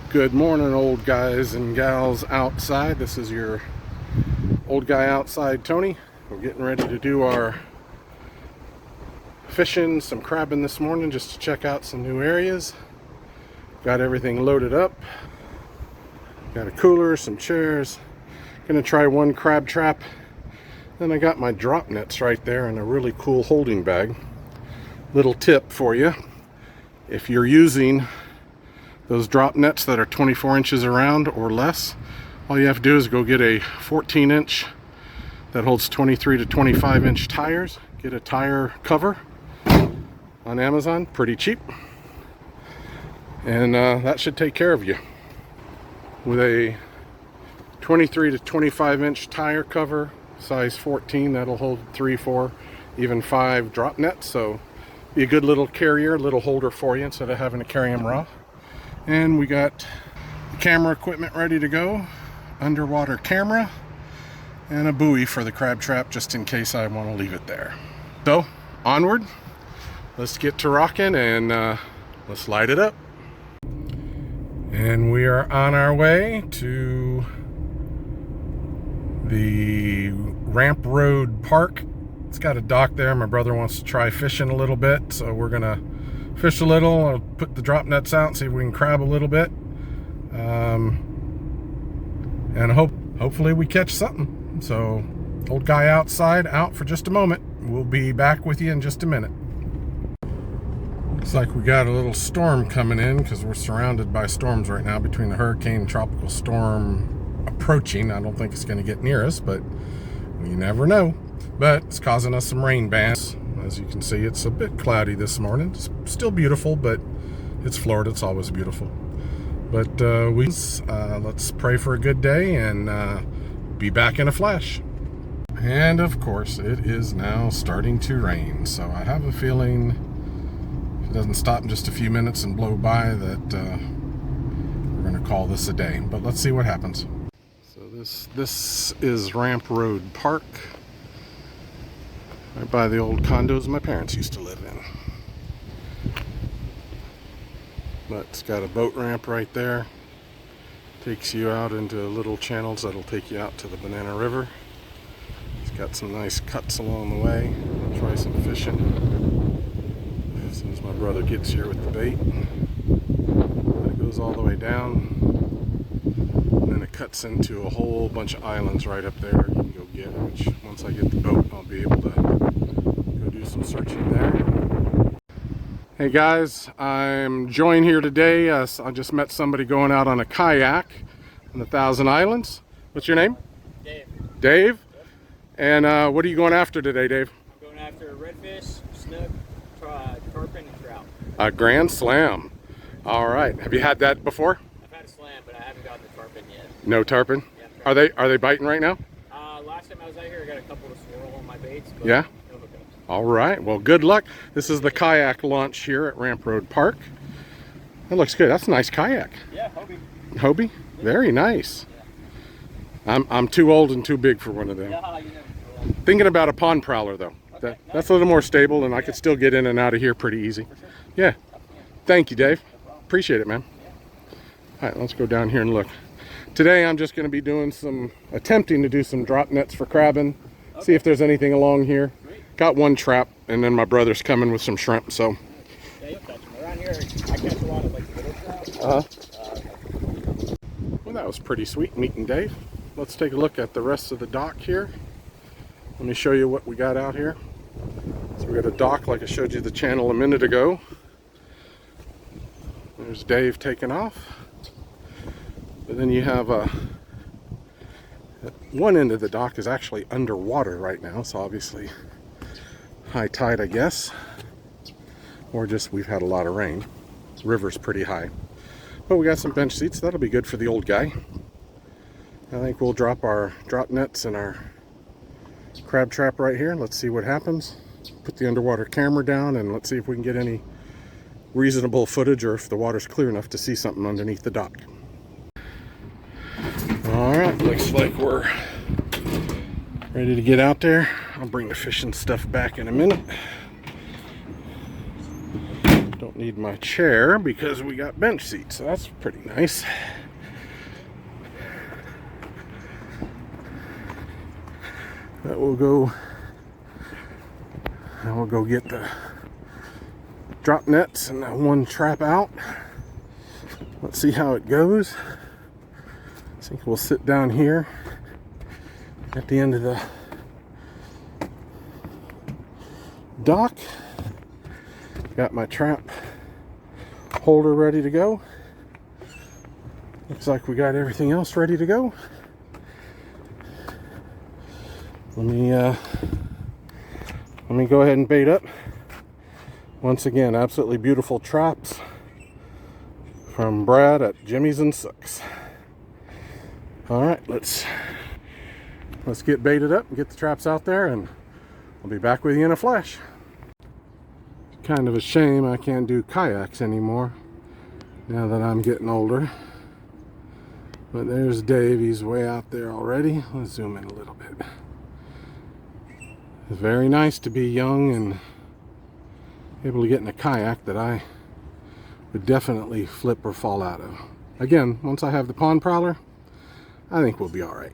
Good morning, old guys and gals outside. This is your old guy outside, Tony. We're getting ready to do our fishing, some crabbing this morning just to check out some new areas. Got everything loaded up. Got a cooler, some chairs. Gonna try one crab trap. Then I got my drop nets right there and a really cool holding bag. Little tip for you. If you're using those drop nets that are 24 inches around or less, all you have to do is go get a 14 inch that holds 23 to 25 inch tires. Get a tire cover on Amazon, pretty cheap. And that should take care of you. With a 23 to 25 inch tire cover, size 14, that'll hold 3, 4, even 5 drop nets. So be a good little carrier, little holder for you instead of having to carry them raw. And we got the camera equipment ready to go, underwater camera, and a buoy for the crab trap just in case I want to leave it there. So onward, let's get to rocking and let's light it up. And we are on our way to the Ramp Road Park. It's got a dock there. My brother wants to try fishing a little bit, so we're gonna fish a little. I'll put the drop nets out and see if we can crab a little bit, and hopefully we catch something. So old guy outside, out for just a moment. We'll be back with you in just a minute. Looks like we got a little storm coming in because we're surrounded by storms right now between the hurricane and tropical storm approaching. I don't think it's going to get near us, but you never know. But it's causing us some rain bands. As you can see, it's a bit cloudy this morning. It's still beautiful, but it's Florida. It's always beautiful. But let's pray for a good day and be back in a flash. And of course, it is now starting to rain. So I have a feeling if it doesn't stop in just a few minutes and blow by that we're going to call this a day. But let's see what happens. So this is Ramp Road Park. Right by the old condos my parents used to live in. But it's got a boat ramp right there. Takes you out into little channels that'll take you out to the Banana River. It's got some nice cuts along the way. I'll try some fishing as soon as my brother gets here with the bait. And it goes all the way down. And then it cuts into a whole bunch of islands right up there you can go get, which once I get the boat I'll be able to go do some searching there. Hey guys, I'm joined here today. I just met somebody going out on a kayak on the Thousand Islands. What's your name? Dave. Dave? Yep. And what are you going after today, Dave? I'm going after redfish, snook, tarpon, and trout. A grand slam. All right. Have you had that before? I've had a slam, but I haven't gotten the tarpon yet. No tarpon? Yeah, Are they biting right now? Last time I was out here, I got a couple to swirl on my baits. But yeah? no hookups. All right. Well, good luck. This is the kayak launch here at Ramp Road Park. That looks good. That's a nice kayak. Yeah, Hobie. Hobie? Yeah. Very nice. Yeah. I'm too old and too big for one of them. Yeah, you know. Thinking about a pond prowler though. Okay, that's a little more stable and I could still get in and out of here pretty easy. For sure. Yeah. Thank you, Dave. Appreciate it, man. All right, let's go down here and look. Today I'm just going to be doing attempting to do some drop nets for crabbing. Okay. See if there's anything along here. Great. Got one trap and then my brother's coming with some shrimp, so. Yeah, you'll catch them. Around here, I catch a lot of like little trout. Well, that was pretty sweet meeting Dave. Let's take a look at the rest of the dock here. Let me show you what we got out here. So we got a dock like I showed you the channel a minute ago. There's Dave taking off. But then you have one end of the dock is actually underwater right now, so obviously high tide, I guess, or just we've had a lot of rain. The river's pretty high, but we got some bench seats. That'll be good for the old guy. I think we'll drop our drop nets and our crab trap right here. Let's see what happens. Put the underwater camera down and let's see if we can get any reasonable footage or if the water's clear enough to see something underneath the dock. Alright, looks like we're ready to get out there. I'll bring the fishing stuff back in a minute. Don't Don't need my chair because we got bench seats, so that's pretty nice. That will go, and we'll go get the drop nets and that one trap out. Let's see how it goes. I think we'll sit down here at the end of the dock. Got my trap holder ready to go. Looks like we got everything else ready to go. Let me go ahead and bait up. Once again, absolutely beautiful traps from Brad at Jimmy's and Sooks. All right, let's get baited up and get the traps out there, and I'll be back with you in a flash. Kind of a shame I can't do kayaks anymore now that I'm getting older. But there's Dave, he's way out there already. Let's zoom in a little bit. It's very nice to be young and able to get in a kayak that I would definitely flip or fall out of. Again, once I have the pond prowler, I think we'll be all right.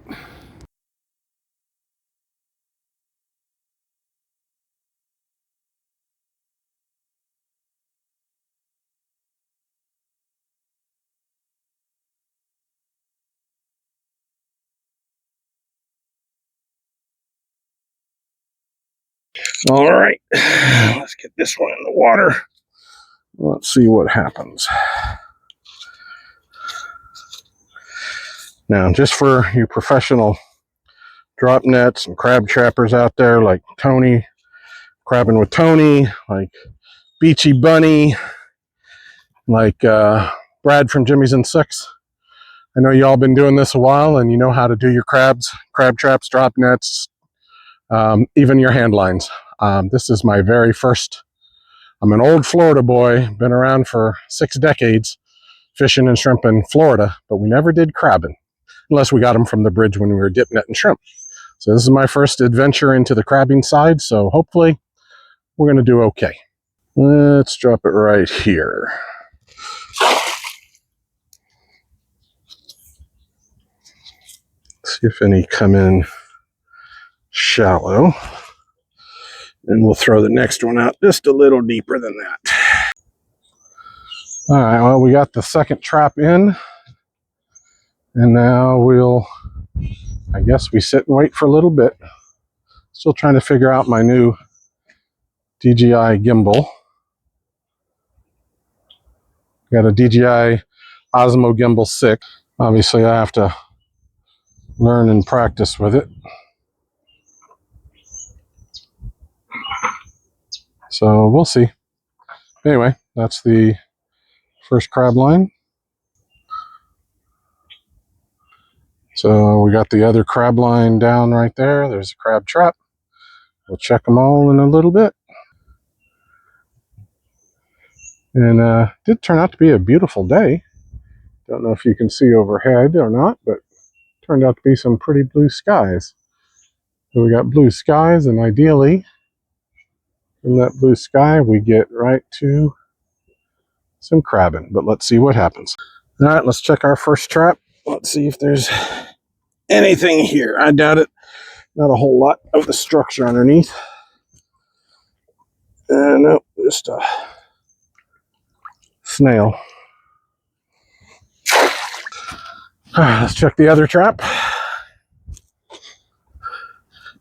All right, let's get this one in the water. Let's see what happens. Now, just for you professional drop nets and crab trappers out there, like Tony, crabbing with Tony, like Beachy Bunny, like Brad from Jimmy's and Sooks. I know y'all been doing this a while, and you know how to do your crab traps, drop nets, even your hand lines. This is my very first. I'm an old Florida boy, been around for 6 decades, fishing and shrimp in Florida, but we never did crabbing, unless we got them from the bridge when we were dip netting shrimp. So this is my first adventure into the crabbing side, so hopefully we're going to do okay. Let's drop it right here. See if any come in shallow. And we'll throw the next one out just a little deeper than that. All right, well, we got the second trap in. And now I guess we sit and wait for a little bit. Still trying to figure out my new DJI gimbal. Got a DJI Osmo Gimbal 6. Obviously, I have to learn and practice with it. So we'll see. Anyway, that's the first crab line. So we got the other crab line down right there. There's a crab trap. We'll check them all in a little bit. And did turn out to be a beautiful day. Don't know if you can see overhead or not, but turned out to be some pretty blue skies. So we got blue skies, and ideally from that blue sky we get right to some crabbing, but let's see what happens. All right, let's check our first trap. Let's see if there's anything here. I doubt it. Not a whole lot of the structure underneath. No, just a snail. All right, let's check the other trap.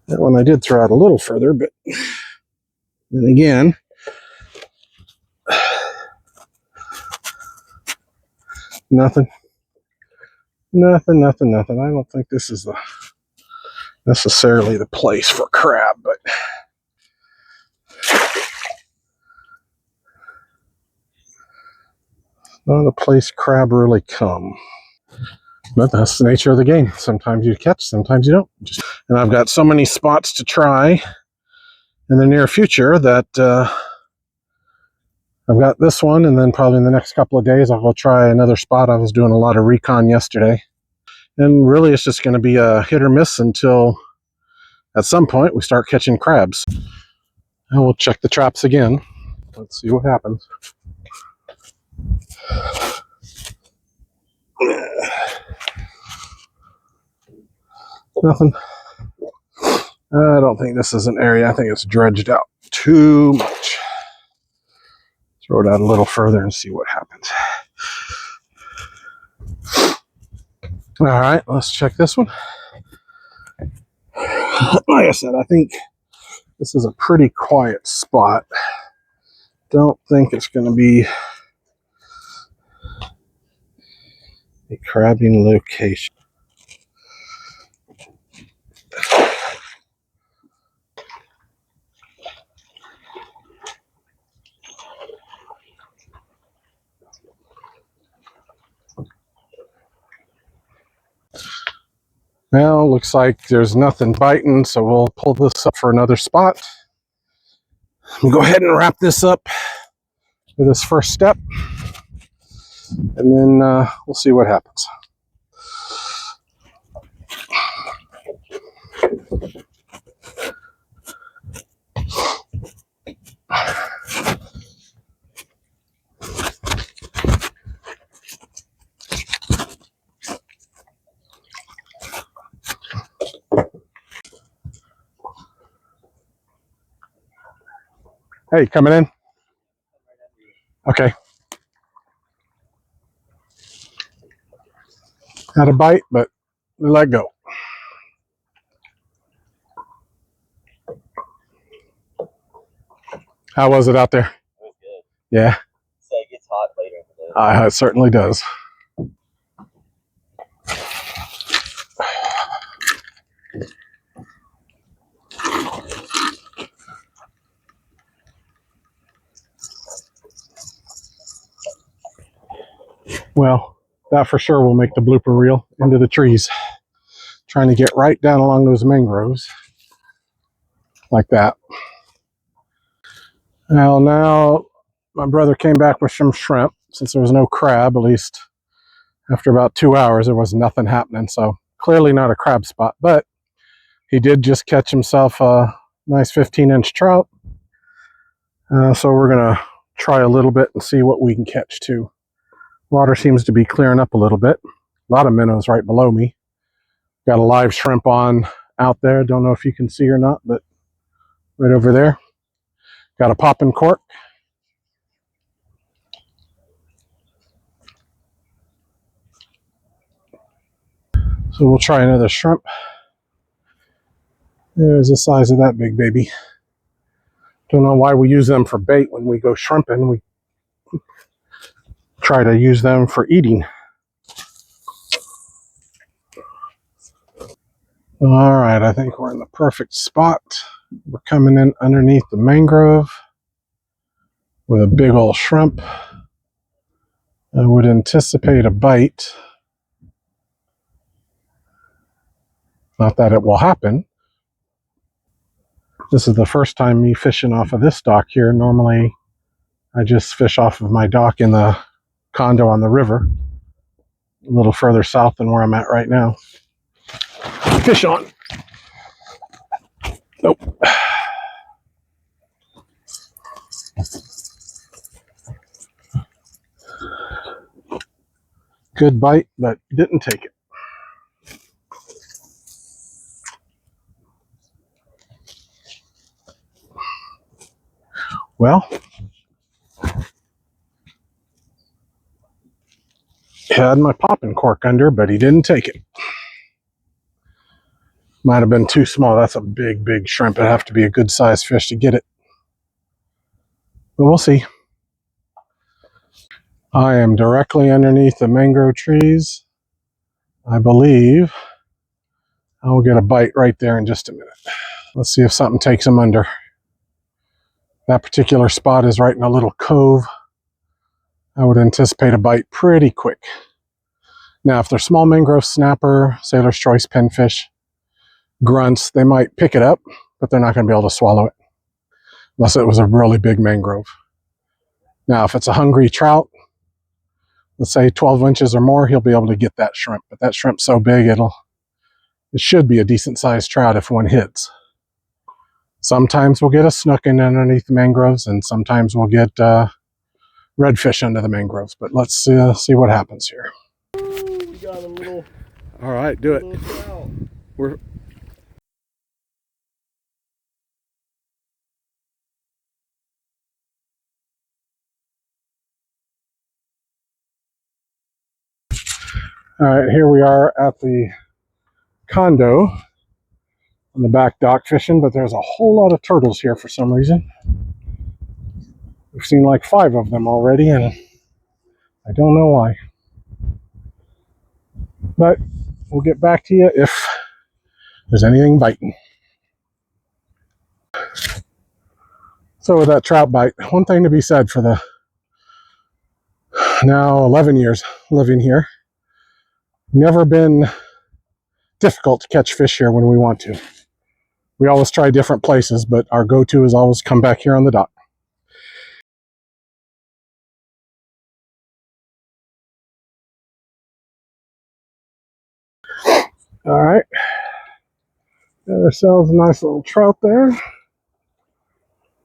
That one I did throw out a little further, but then again, nothing. I don't think this is necessarily the place for crab, but not a place crab really come. But that's the nature of the game. Sometimes you catch, sometimes you don't. And I've got so many spots to try in the near future that I've got this one, and then probably in the next couple of days I'll go try another spot. I was doing a lot of recon yesterday. And really it's just going to be a hit or miss until at some point we start catching crabs. And we'll check the traps again. Let's see what happens. Nothing. I don't think this is an area. I think it's dredged out too much. Throw it out a little further and see what happens. All right, let's check this one. Like I said, I think this is a pretty quiet spot. Don't think it's going to be a crabbing location. Well, looks like there's nothing biting, so we'll pull this up for another spot. We'll go ahead and wrap this up with this first step, and then we'll see what happens. Hey, coming in? Okay. Had a bite, but we let go. How was it out there? It was good. Yeah. So it gets hot later in the day. It certainly does. Well, that for sure will make the blooper reel into the trees. Trying to get right down along those mangroves. Like that. Now, my brother came back with some shrimp. Since there was no crab, at least after about 2 hours, there was nothing happening. So clearly not a crab spot, but he did just catch himself a nice 15-inch trout. So we're going to try a little bit and see what we can catch too. Water seems to be clearing up a little bit. A lot of minnows right below me. Got a live shrimp on out there. Don't know if you can see or not, but right over there. Got a popping cork. So we'll try another shrimp. There's the size of that big baby. Don't know why we use them for bait when we go shrimping. We try to use them for eating. All right, I think we're in the perfect spot. We're coming in underneath the mangrove with a big old shrimp. I would anticipate a bite. Not that it will happen. This is the first time me fishing off of this dock here. Normally, I just fish off of my dock in the condo on the river, a little further south than where I'm at right now. Fish on. Nope. Good bite, but didn't take it. Well, had my popping cork under, but he didn't take it. Might have been too small. That's a big, big shrimp. It'd have to be a good sized fish to get it. But we'll see. I am directly underneath the mangrove trees. I believe I will get a bite right there in just a minute. Let's see if something takes him under. That particular spot is right in a little cove. I would anticipate a bite pretty quick. Now, if they're small mangrove snapper, sailor's choice pinfish, grunts, they might pick it up, but they're not going to be able to swallow it unless it was a really big mangrove. Now, if it's a hungry trout, let's say 12 inches or more, he'll be able to get that shrimp. But that shrimp's so big, it should be a decent sized trout if one hits. Sometimes we'll get a snook in underneath the mangroves, and sometimes we'll get redfish under the mangroves. But let's see what happens here. Ooh, we got a little. All right, do it. Little trout. We're all right. Here we are at the condo on the back dock fishing, but there's a whole lot of turtles here for some reason. We've seen like 5 of them already, and I don't know why. But we'll get back to you if there's anything biting. So with that trout bite, one thing to be said for the now 11 years living here, never been difficult to catch fish here when we want to. We always try different places, but our go-to is always come back here on the dock. All right, got ourselves a nice little trout there.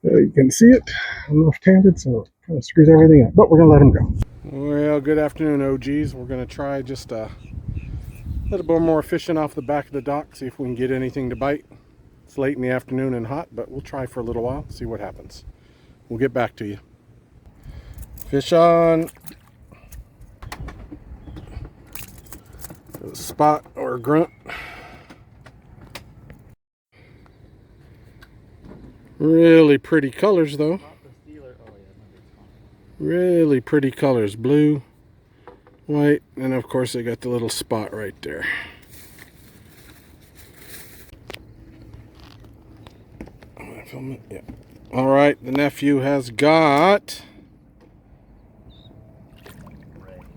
There you can see it. I'm left-handed, so it kind of screws everything up, but we're gonna let him go. Well, good afternoon, OGs. We're gonna try just a little bit more fishing off the back of the dock, see if we can get anything to bite. It's late in the afternoon and hot, but we'll try for a little while, see what happens. We'll get back to you. Fish on. Spot or grunt. Really pretty colors though. Really pretty colors. Blue, white, and of course they got the little spot right there. I'm gonna film it. Yeah. All right, the nephew has got.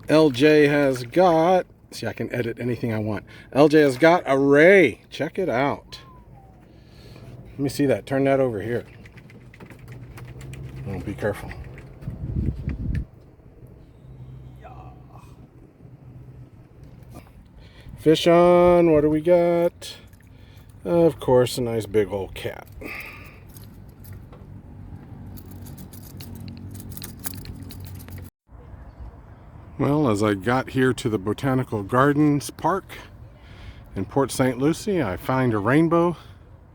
LJ has got. See, I can edit anything I want. LJ has got a ray. Check it out. Let me see that. Turn that over here. Oh, be careful. Fish on. What do we got? Of course, a nice big old cat. Well, as I got here to the Botanical Gardens Park in Port St. Lucie, I find a rainbow.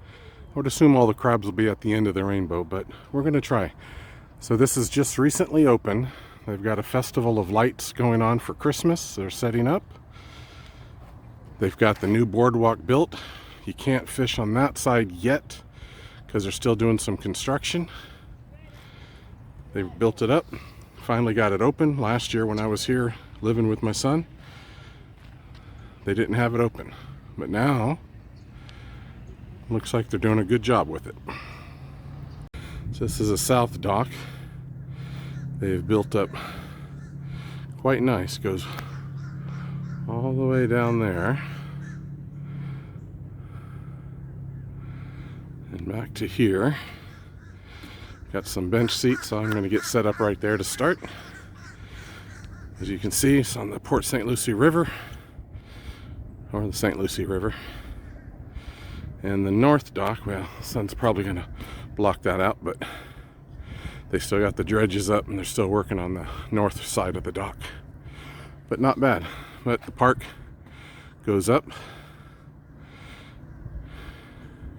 I would assume all the crabs will be at the end of the rainbow, but we're going to try. So this is just recently open. They've got a festival of lights going on for Christmas. They're setting up. They've got the new boardwalk built. You can't fish on that side yet because they're still doing some construction. They've built it up. Finally got it open. Last year when I was here living with my son, they didn't have it open. But now, looks like they're doing a good job with it. So this is a south dock. They've built up quite nice. Goes all the way down there. And back to here. Got some bench seats, so I'm going to get set up right there to start. As you can see, it's on the Port St. Lucie River, or the St. Lucie River. And the north dock, well, the sun's probably going to block that out, but they still got the dredges up and they're still working on the north side of the dock. But not bad. But the park goes up.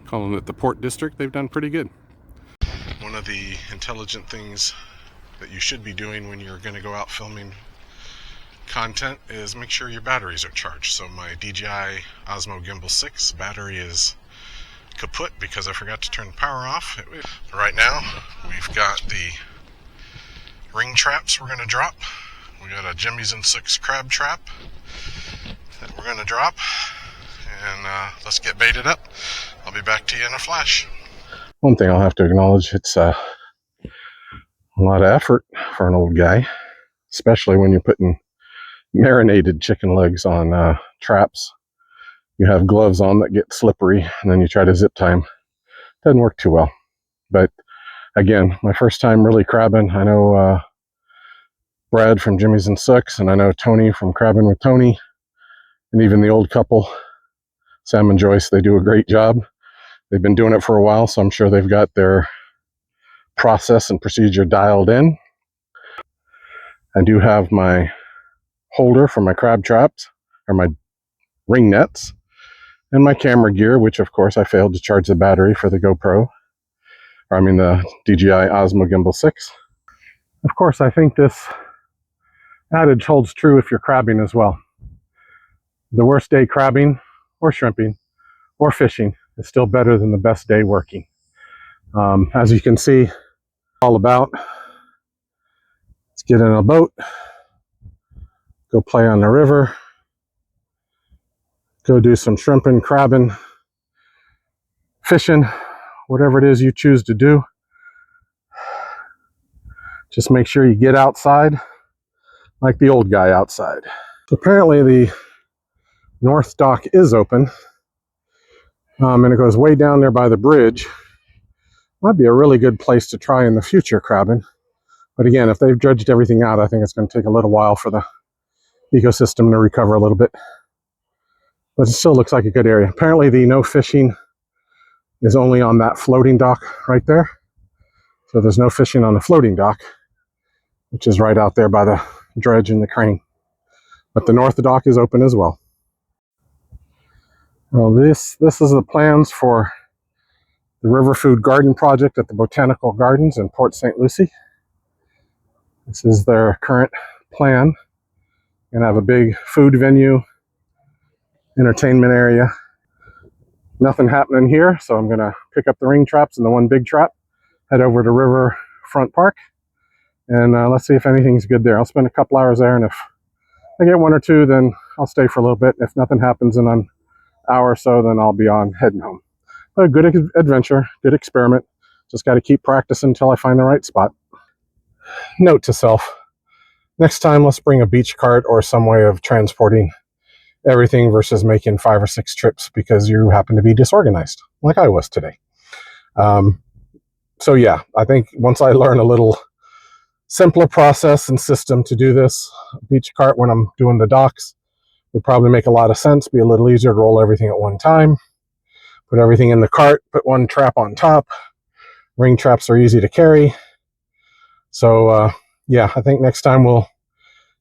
Calling it the Port District, they've done pretty good. One of the intelligent things that you should be doing when you're going to go out filming content is make sure your batteries are charged. So my DJI Osmo Gimbal 6 battery is kaput because I forgot to turn the power off. Right now we've got the ring traps we're going to drop. We got a Jimmy's and 6 crab trap that we're going to drop, and let's get baited up. I'll be back to you in a flash. One thing I'll have to acknowledge, it's a lot of effort for an old guy, especially when you're putting marinated chicken legs on traps. You have gloves on that get slippery, and then you try to zip tie them. Doesn't work too well. But again, my first time really crabbing. I know Brad from Jimmy's and 6, and I know Tony from Crabbing with Tony, and even the old couple, Sam and Joyce, they do a great job. They've been doing it for a while, so I'm sure they've got their process and procedure dialed in. I do have my holder for my crab traps, or my ring nets, and my camera gear, which of course I failed to charge the battery for the GoPro, or I mean the DJI Osmo Gimbal 6. Of course, I think this adage holds true if you're crabbing as well. The worst day crabbing, or shrimping, or fishing is still better than the best day working. As you can see, all about, let's get in a boat, go play on the river, go do some shrimping, crabbing, fishing, whatever it is you choose to do. Just make sure you get outside like the old guy outside. Apparently the north dock is open, and it goes way down there by the bridge. Might be a really good place to try in the future crabbing. But again, if they've dredged everything out, I think it's going to take a little while for the ecosystem to recover a little bit. But it still looks like a good area. Apparently the no fishing is only on that floating dock right there. So there's no fishing on the floating dock, which is right out there by the dredge and the crane. But the north dock is open as well. Well, this is the plans for the River Food Garden project at the Botanical Gardens in Port St. Lucie. This is their current plan. Gonna have a big food venue, entertainment area. Nothing happening here, so I'm gonna pick up the ring traps and the one big trap, head over to Riverfront Park, and let's see if anything's good there. I'll spend a couple hours there, and if I get one or two, then I'll stay for a little bit. If nothing happens in an hour or so, then I'll be on heading home. But a good adventure, good experiment. Just got to keep practicing until I find the right spot. Note to self, next time let's bring a beach cart or some way of transporting everything versus making 5 or 6 trips because you happen to be disorganized, like I was today. So yeah, I think once I learn a little simpler process and system to do this, beach cart when I'm doing the docks would probably make a lot of sense, be a little easier to roll everything at one time, put everything in the cart, put one trap on top. Ring traps are easy to carry. So yeah, I think next time we'll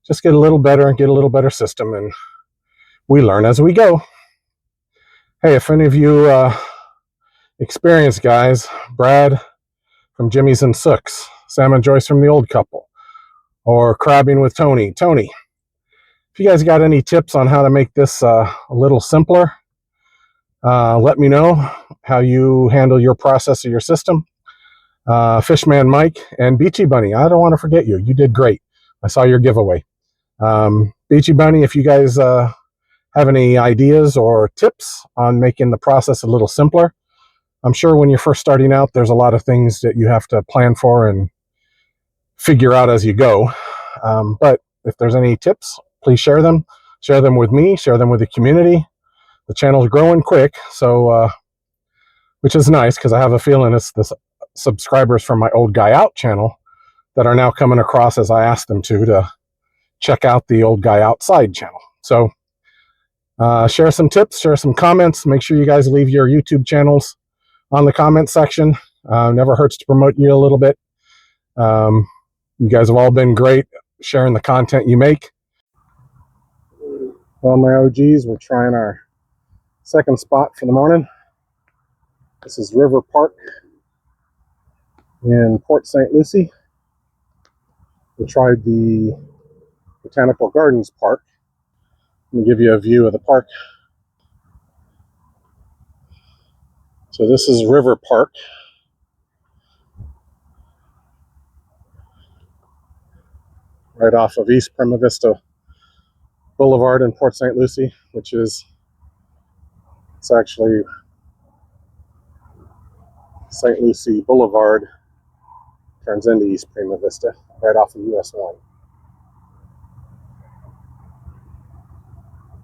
just get a little better and get a little better system, and we learn as we go. Hey, if any of you experienced guys, Brad from Jimmy's and Sooks, Sam and Joyce from The Old Couple, or crabbing with Tony, if you guys got any tips on how to make this a little simpler, let me know how you handle your process of your system. Fishman Mike and Beachy Bunny, I don't want to forget you. You did great. I saw your giveaway. Beachy Bunny, if you guys have any ideas or tips on making the process a little simpler, I'm sure when you're first starting out, there's a lot of things that you have to plan for and figure out as you go. But if there's any tips, please share them. Share them with me, share them with the community. The channel's growing quick, so which is nice because I have a feeling it's the subscribers from my Old Guy Out channel that are now coming across as I asked them to check out the Old Guy Outside channel. So share some tips, share some comments. Make sure you guys leave your YouTube channels on the comment section. Never hurts to promote you a little bit. You guys have all been great sharing the content you make. Well, my OGs, we're trying our second spot for the morning. This is River Park in Port St. Lucie. We tried the Botanical Gardens Park. Let me give you a view of the park. So this is River Park. Right off of East Prima Vista Boulevard in Port St. Lucie, which is, it's actually St. Lucie Boulevard turns into East Prima Vista, right off of US 1.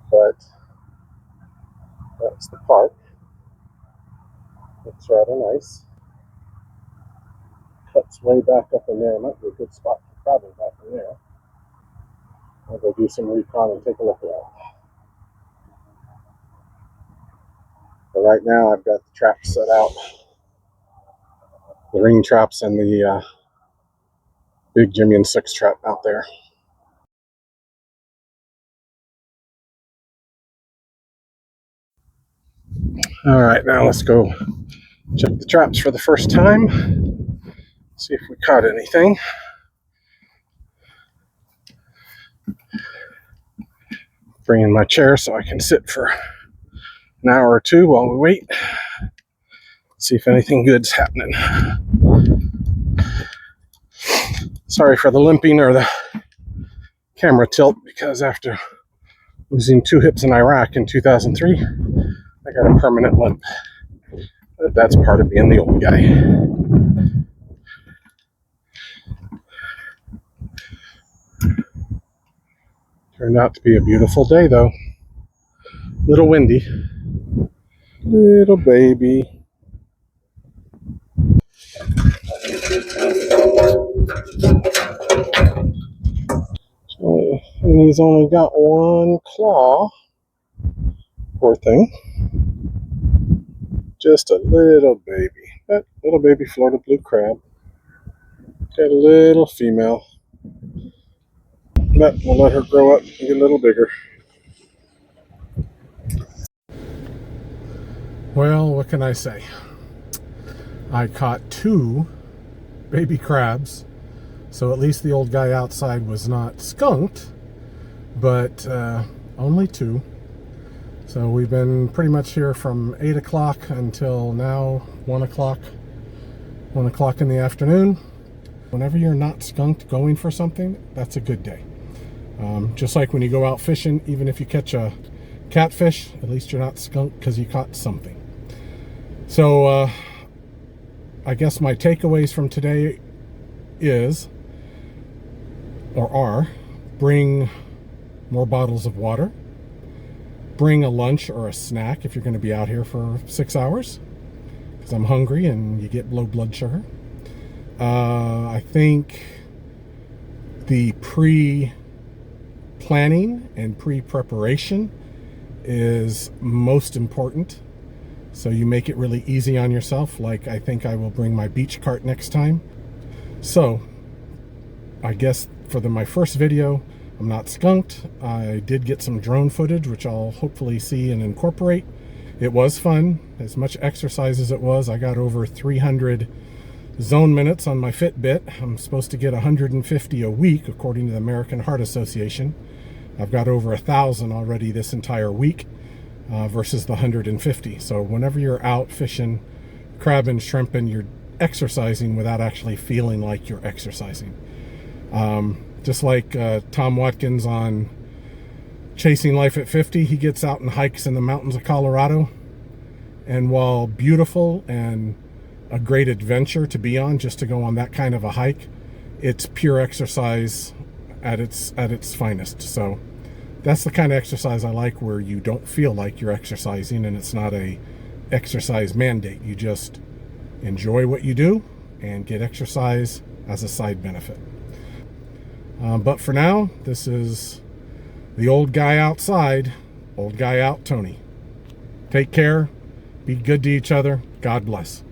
But that's the park. Looks rather nice. Cuts way back up in there. Might be a good spot for crabbing back in there. I'll go do some recon and take a look around. But right now I've got the traps set out. The ring traps and the big Jimmy and Six trap out there. All right, now let's go check the traps for the first time. See if we caught anything. Bring in my chair so I can sit for an hour or two while we wait. See if anything good's happening. Sorry for the limping or the camera tilt, because after losing 2 hips in Iraq in 2003, I got a permanent limp. But that's part of being the old guy. Turned out to be a beautiful day, though. Little windy. Little baby. And he's only got 1 claw. Poor thing. Just a little baby. That little baby Florida blue crab. Got a little female. But we'll let her grow up and get a little bigger. Well, what can I say? I caught 2 baby crabs, so at least the old guy outside was not skunked, but only 2. So we've been pretty much here from 8 o'clock until now 1 o'clock. 1 o'clock in the afternoon. Whenever you're not skunked going for something, that's a good day. Just like when you go out fishing, even if you catch a catfish, at least you're not skunked because you caught something. So I guess my takeaways from today are bring more bottles of water, bring a lunch or a snack if you're going to be out here for 6 hours, because I'm hungry and you get low blood sugar. I think the pre-planning and pre-preparation is most important. So you make it really easy on yourself. Like, I think I will bring my beach cart next time. So I guess for my first video, I'm not skunked. I did get some drone footage, which I'll hopefully see and incorporate. It was fun. As much exercise as it was, I got over 300 zone minutes on my Fitbit. I'm supposed to get 150 a week, according to the American Heart Association. I've got over 1,000 already this entire week. Versus the 150. So whenever you're out fishing, crabbing, shrimping, you're exercising without actually feeling like you're exercising. Just like Tom Watkins on Chasing Life at 50, he gets out and hikes in the mountains of Colorado. And while beautiful and a great adventure to be on, just to go on that kind of a hike, it's pure exercise at its finest. So that's the kind of exercise I like, where you don't feel like you're exercising and it's not a exercise mandate. You just enjoy what you do and get exercise as a side benefit. But for now, this is the old guy outside, old guy out Tony. Take care, be good to each other, God bless.